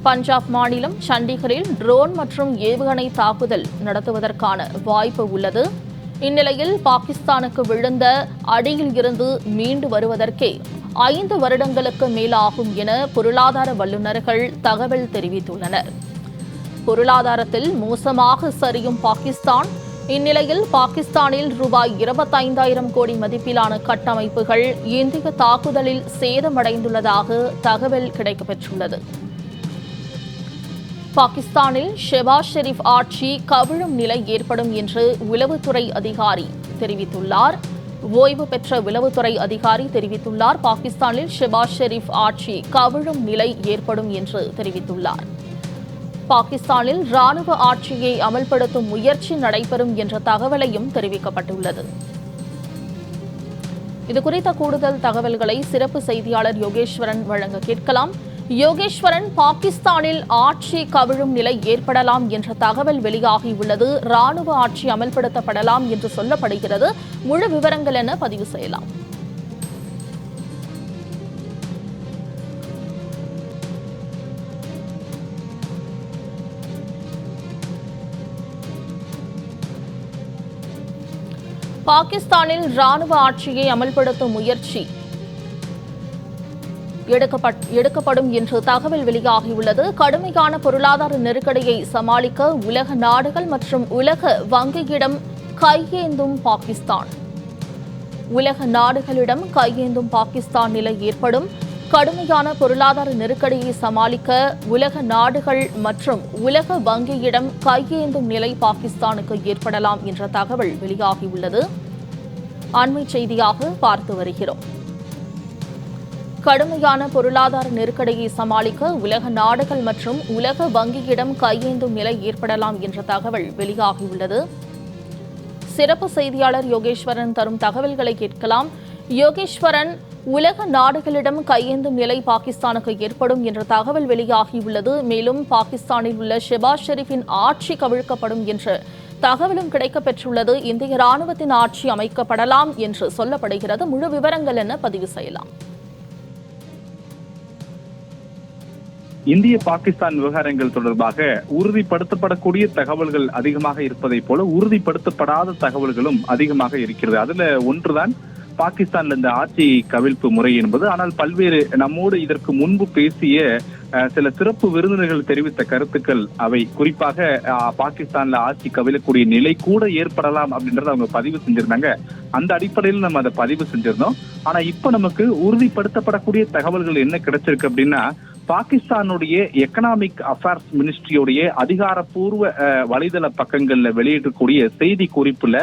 பஞ்சாப் மாநிலம் சண்டிகரில் ட்ரோன் மற்றும் ஏவுகணை தாக்குதல் நடத்துவதற்கான வாய்ப்பு உள்ளது. இந்நிலையில் பாகிஸ்தானுக்கு விழுந்த அடியில் இருந்து மீண்டு வருவதற்கே 5 வருடங்களுக்கு மேலாகும் என பொருளாதார வல்லுநர்கள் தகவல் தெரிவித்துள்ளனர். பொருளாதாரத்தில் மோசமாக சரியும் பாகிஸ்தான். இந்நிலையில் பாகிஸ்தானில் ரூபாய் 25,000 கோடி மதிப்பிலான கட்டமைப்புகள் இந்திய தாக்குதலில் சேதமடைந்துள்ளதாக தகவல் கிடைக்கப்பெற்றுள்ளது. பாகிஸ்தானில் ஷெபாஸ் ஷெரீப் ஆட்சி கவிழும் நிலை ஏற்படும் என்று உளவுத்துறை அதிகாரி தெரிவித்துள்ளார். ஓய்வு பெற்ற உளவுத்துறை அதிகாரி தெரிவித்துள்ளார். பாகிஸ்தானில் ஷெபாஸ் ஷெரீப் ஆட்சி கவிழும் நிலை ஏற்படும் என்று தெரிவித்துள்ளார். பாகிஸ்தானில் ராணுவ ஆட்சியை அமல்படுத்தும் முயற்சி நடைபெறும் என்ற தகவலையும் தெரிவிக்கப்பட்டுள்ளது. இதுகுறித்த கூடுதல் தகவல்களை சிறப்பு செய்தியாளர் யோகேஸ்வரன் வழங்க கேட்கலாம். யோகேஸ்வரன், பாகிஸ்தானில் ஆட்சி கவிழும் நிலை ஏற்படலாம் என்ற தகவல் வெளியாகியுள்ளது. ராணுவ ஆட்சி அமல்படுத்தப்படலாம் என்று சொல்லப்படுகிறது. முழு விவரங்கள் என பதிவு செய்யலாம். பாகிஸ்தானில் ராணுவ ஆட்சியை அமல்படுத்தும் முயற்சி எடுக்கப்படும் என்று தகவல் வெளியாகியுள்ளது. கடுமையான பொருளாதார நெருக்கடியை சமாளிக்க உலக நாடுகள் மற்றும் உலக வங்கியிடம் கையேந்தும் பாகிஸ்தான். உலக நாடுகளிடம் கையேந்தும் பாகிஸ்தான் நிலை ஏற்படும். கடுமையான பொருளாதார நெருக்கடியை சமாளிக்க உலக நாடுகள் மற்றும் உலக வங்கியிடம் கையேந்தும் நிலை பாகிஸ்தானுக்கு ஏற்படலாம் என்ற தகவல் வெளியாகியுள்ளது. அண்மை செய்தியாக பார்த்து வருகிறோம். கடுமையான பொருளாதார நெருக்கடியை சமாளிக்க உலக நாடுகள் மற்றும் உலக வங்கியிடம் கையேந்தும் நிலை ஏற்படலாம் என்ற தகவல் வெளியாகியுள்ளது. சிறப்பு செய்தியாளர் யோகேஸ்வரன் தரும் தகவல்களை கேட்கலாம். யோகேஸ்வரன், உலக நாடுகளிடம் கையேந்தும் நிலை பாகிஸ்தானுக்கு ஏற்படும் என்ற தகவல் வெளியாகியுள்ளது. மேலும் பாகிஸ்தானில் உள்ள ஷெபாஸ் ஷெரீப்பின் ஆட்சி கவிழ்க்கப்படும் என்ற தகவலும் கிடைக்கப்பெற்றுள்ளது. இந்திய ராணுவத்தின் ஆட்சி அமைக்கப்படலாம் என்று சொல்லப்படுகிறது. முழு விவரங்கள் என பதிவு செய்யலாம். இந்திய பாகிஸ்தான் விவகாரங்கள் தொடர்பாக உறுதிப்படுத்தப்படக்கூடிய தகவல்கள் அதிகமாக இருப்பதை போல உறுதிப்படுத்தப்படாத தகவல்களும் அதிகமாக இருக்கிறது. அதுல ஒன்றுதான் பாகிஸ்தான்ல இந்த ஆட்சி கவிழ்ப்பு முறை என்பது. ஆனால் பல்வேறு நம்மோடு இதற்கு முன்பு பேசிய சில சிறப்பு விருந்தினர்கள் தெரிவித்த கருத்துக்கள் அவை. குறிப்பாக பாகிஸ்தான்ல ஆட்சி கவிழக்கூடிய நிலை கூட ஏற்படலாம் அப்படின்றத அவங்க பதிவு செஞ்சிருந்தாங்க. அந்த அடிப்படையில் நம்ம அதை பதிவு செஞ்சிருந்தோம். ஆனா இப்ப நமக்கு உறுதிப்படுத்தப்படக்கூடிய தகவல்கள் என்ன கிடைச்சிருக்கு அப்படின்னா, பாகிஸ்தானுடைய எக்கனாமிக் அஃபேர்ஸ் மினிஸ்ட்ரியுடைய அதிகாரப்பூர்வ வலைதள பக்கங்கள்ல வெளியிடக்கூடிய செய்தி குறிப்புல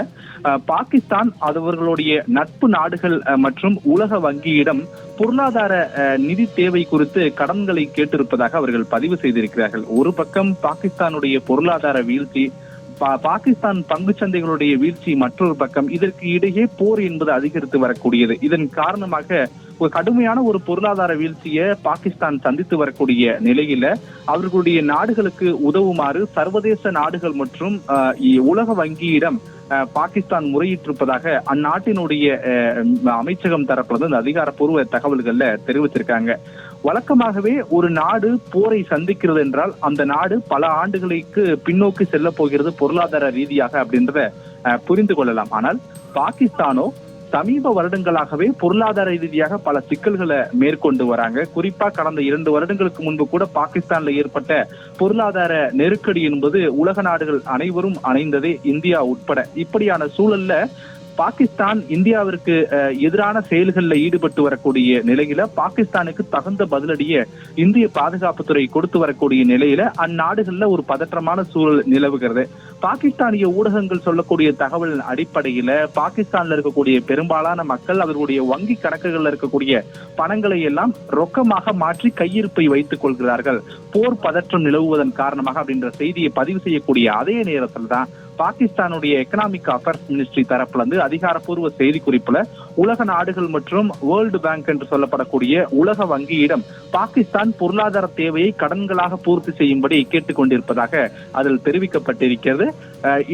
பாகிஸ்தான் அவர்களுடைய நட்பு நாடுகள் மற்றும் உலக வங்கியிடம் பொருளாதார நிதி தேவை குறித்து கடன்களை கேட்டிருப்பதாக அவர்கள் பதிவு செய்திருக்கிறார்கள். ஒரு பக்கம் பாகிஸ்தானுடைய பொருளாதார வீழ்ச்சி, பாகிஸ்தான் பங்குச்சந்தைகளுடைய வீழ்ச்சி மற்றொரு பக்கம். இதற்கு இடையே போர் என்பது அதிகரித்து வரக்கூடியது. இதன் காரணமாக ஒரு கடுமையான ஒரு பொருளாதார வீழ்ச்சியை பாகிஸ்தான் சந்தித்து வரக்கூடிய நிலையில அவர்களுடைய நாடுகளுக்கு உதவுமாறு சர்வதேச நாடுகள் மற்றும் உலக வங்கியிடம் பாகிஸ்தான் முறையிட்டிருப்பதாக அந்நாட்டினுடைய அமைச்சகம் தரப்புல இந்த அதிகாரப்பூர்வ தகவல்கள்ல தெரிவிச்சிருக்காங்க. வழக்கமாகவே ஒரு நாடு போரை சந்திக்கிறது என்றால் அந்த நாடு பல ஆண்டுகளுக்கு பின்னோக்கி செல்ல போகிறது பொருளாதார ரீதியாக அப்படின்றத புரிந்து கொள்ளலாம். ஆனால் பாகிஸ்தானோ சமீப வருடங்களாகவே பொருளாதார ரீதியாக பல சிக்கல்களை மேற்கொண்டு வராங்க. குறிப்பா கடந்த 2 வருடங்களுக்கு முன்பு கூட பாகிஸ்தான்ல ஏற்பட்ட பொருளாதார நெருக்கடி என்பது உலக நாடுகள் அனைவரும் அணைந்ததே, இந்தியா உட்பட. இப்படியான சூழல்ல பாகிஸ்தான் இந்தியாவிற்கு எதிரான செயல்களில் ஈடுபட்டு வரக்கூடிய நிலையில பாகிஸ்தானுக்கு தகுந்த பதிலடியை இந்திய பாதுகாப்புத்துறை கொடுத்து வரக்கூடிய நிலையில அந்நாடுகள்ல ஒரு பதற்றமான சூழல் நிலவுகிறது. பாகிஸ்தானிய ஊடகங்கள் சொல்லக்கூடிய தகவல் அடிப்படையில பாகிஸ்தான்ல இருக்கக்கூடிய பெரும்பாலான மக்கள் அவர்களுடைய வங்கி கணக்குகள்ல இருக்கக்கூடிய பணங்களை எல்லாம் ரொக்கமாக மாற்றி கையிருப்பை வைத்துக் கொள்கிறார்கள், போர் பதற்றம் நிலவுவதன் காரணமாக அப்படின்ற செய்தியை பதிவு செய்யக்கூடிய அதே நேரத்தில் தான் பாகிஸ்தானுடைய எக்கனாமிக் அஃபேர்ஸ் மினிஸ்ட்ரி தரப்புல இருந்து அதிகாரப்பூர்வ செய்தி குறிப்புல உலக நாடுகள் மற்றும் வேர்ல்டு பேங்க் என்று சொல்லப்படக்கூடிய உலக வங்கியிடம் பாகிஸ்தான் பொருளாதார தேவையை கடன்களாக பூர்த்தி செய்யும்படி கேட்டுக் கொண்டிருப்பதாக அதில் தெரிவிக்கப்பட்டிருக்கிறது.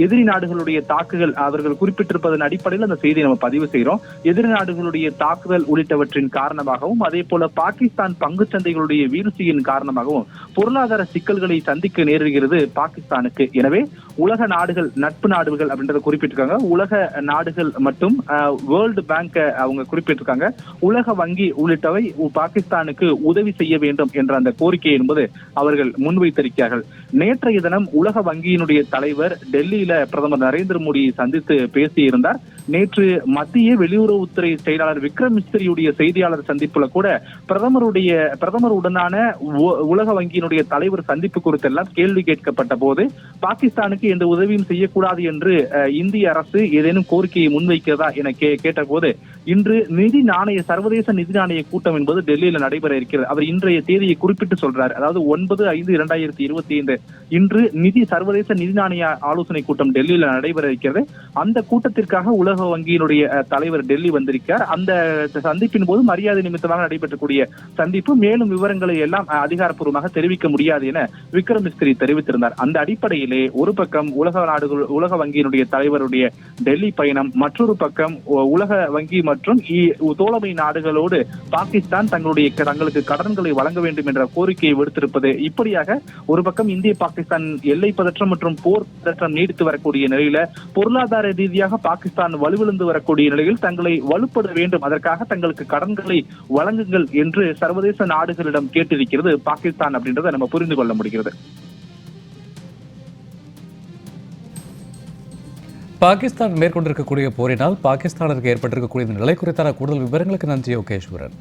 எதிரி நாடுகளுடைய தாக்குதல் அவர்கள் குறிப்பிட்டிருப்பதன் அடிப்படையில் அந்த செய்தியை நம்ம பதிவு செய்கிறோம். எதிரி நாடுகளுடைய தாக்குதல் உள்ளிட்டவற்றின் காரணமாகவும் அதே போல பாகிஸ்தான் பங்கு சந்தைகளுடைய வீழ்ச்சியின் காரணமாகவும் பொருளாதார சிக்கல்களை சந்திக்க நேருகிறது பாகிஸ்தானுக்கு. எனவே உலக நாடுகள் நட்பு நாடுகள் அப்படின்றத குறிப்பிட்டிருக்காங்க. உலக நாடுகள் மற்றும் வேர்ல்டு பேங்க் அவங்க குறிப்பிட்டிருக்காங்க. உலக வங்கி உள்ளிட்டவை பாகிஸ்தானுக்கு உதவி செய்ய வேண்டும் என்ற அந்த கோரிக்கை என்பது அவர்கள் முன்வைத்திருக்கிறார்கள். நேற்றைய தினம் உலக வங்கியினுடைய தலைவர் டெல்லியில பிரதமர் நரேந்திர மோடியை சந்தித்து பேசியிருந்தார். நேற்று மத்திய வெளியுறவுத்துறை செயலாளர் விக்ரம் மிஸ்ரியுடைய செய்தியாளர் சந்திப்புல கூட பிரதமருடனான உலக வங்கியினுடைய தலைவர் சந்திப்பு குறித்தெல்லாம் கேள்வி கேட்கப்பட்ட போது பாகிஸ்தானுக்கு எந்த உதவியும் செய்யக்கூடாது என்று இந்திய அரசு ஏதேனும் கோரிக்கையை முன்வைக்கிறதா என கேட்ட போது இன்று சர்வதேச நிதி நாணய கூட்டம் என்பது டெல்லியில நடைபெற இருக்கிறது. அவர் இன்றைய தேதியை குறிப்பிட்டு சொல்றார். அதாவது 9/5/2025 இன்று சர்வதேச நிதி நாணய ஆலோசனை கூட்டம் டெல்லியில நடைபெற இருக்கிறது. அந்த கூட்டத்திற்காக உலக வங்கியினுடைய தலைவர் டெல்லி வந்திருக்கிறார். அந்த சந்திப்பின் போது மரியாதை நிமித்தமாக நடைபெற்றக்கூடிய சந்திப்பு, மேலும் விவரங்களை எல்லாம் அதிகாரப்பூர்வமாக தெரிவிக்க முடியாது என விக்ரம் மிஸ்ரி தெரிவித்திருந்தார். அந்த அடிப்படையிலே ஒரு பக்கம் உலக வங்கியினுடைய தலைவருடைய டெல்லி பயணம், மற்றொரு பக்கம் உலக வங்கி மற்றும் தோழமை நாடுகளோடு பாகிஸ்தான் தங்களுக்கு கடன்களை வழங்க வேண்டும் என்ற கோரிக்கையை விடுத்திருப்பது, இப்படியாக ஒரு பக்கம் இந்திய பாகிஸ்தான் எல்லை பதற்றம் மற்றும் போர் பதற்றம் நீடித்து வரக்கூடிய நிலையில பொருளாதார ரீதியாக பாகிஸ்தான் வலுவிழந்து வரக்கூடிய நிலையில் தங்களை வலுப்பட வேண்டும், அதற்காக தங்களுக்கு கடன்களை வழங்குங்கள் என்று சர்வதேச நாடுகளிடம் கேட்டிருக்கிறது பாகிஸ்தான் அப்படின்றத நம்ம புரிந்து கொள்ள முடிகிறது. பாகிஸ்தான் மேற்கொண்டிருக்கக்கூடிய போரினால் பாகிஸ்தானிற்கு ஏற்பட்டிருக்கக்கூடிய நிலை குறித்தான கூடுதல் விவரங்களுக்கு நன்றி யோகேஸ்வரன்.